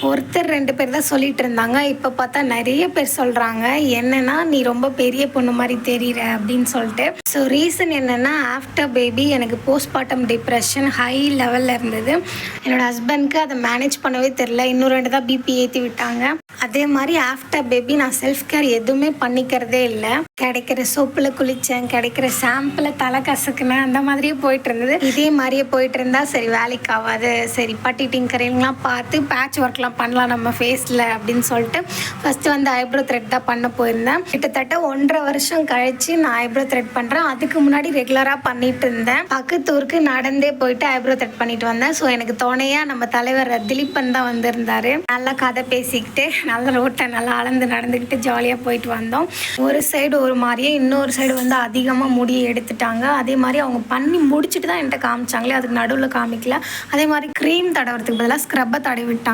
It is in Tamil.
ஒருத்தர் 2 பேர் தான் சொல்லிட்டு இருந்தாங்க. இப்ப பார்த்தா நெறைய பேர் சொல்றாங்க. என்னன்னா, "நீ ரொம்ப பெரிய பொண்ணு மாரி தெரியிற" அப்படின்னு சொல்லிட்டு. ஸோ ரீசன் என்னன்னா, ஆஃப்டர் பேபி எனக்கு போஸ்ட்பார்ட்டம் டிப்ரஷன் ஹை லெவல்ல இருந்தது. என்னோட ஹஸ்பண்ட்க்கு அத மேனேஜ் பண்ணவே தெரியல. இன்னும் 2 தான் பிபி ஏத்தி விட்டாங்க. அதே மாரி ஆஃப்டர் பேபி நான் செல்ஃப் கேர் எதுவுமே பண்ணிக்கிறதே இல்ல. கிடைக்கிற சோப்புல குளிச்சேன், கிடைக்கிற ஷாம்புல தலை கசக்குனேன், அந்த மாதிரியே போயிட்டு இருந்தது. இதே மாரியே போயிட்டு இருந்தா சரி வேலைக்கு ஆவாது. சரி பட்டி டிங்கரிங்லாம் பார்த்து பேட்ச் ஒர்க்லாம் பண்ணலாம் நம்ம ஃபேஸில் அப்படின்னு சொல்லிட்டு ஃபஸ்ட்டு வந்து ஐப்ரோ த்ரெட் தான் பண்ண போயிருந்தேன். கிட்டத்தட்ட 1.5 வருஷம் கழிச்சு நான் ஐப்ரோ த்ரெட் பண்ணுறேன். அதுக்கு முன்னாடி ரெகுலராக பண்ணிட்டு இருந்தேன். பக்கத்தூருக்கு நடந்தே போயிட்டு ஐப்ரோ த்ரெட் பண்ணிட்டு வந்தேன். ஸோ எனக்கு துணையாக நம்ம தலைவர் திலீபன் தான் வந்திருந்தாரு. நல்லா கதை பேசிக்கிட்டு நல்ல ரோட்டை நல்லா அளந்து நடந்துக்கிட்டு ஜாலியாக போயிட்டு வந்தோம். ஒரு சைடு ஒரு மாதிரியே, இன்னொரு சைடு வந்து அதிகமாக முடியை எடுத்துட்டாங்க. அதே மாதிரி அவங்க பண்ணி முடிச்சுட்டு தான் என்கிட்ட காமிச்சாங்களே, அதுக்கு நடுவில் காமிக்கல. அதே மாதிரி க்ரீம் தடவுறதுக்கு பதிலாக ஸ்க்ரப்பை தடவி விட்டாங்க.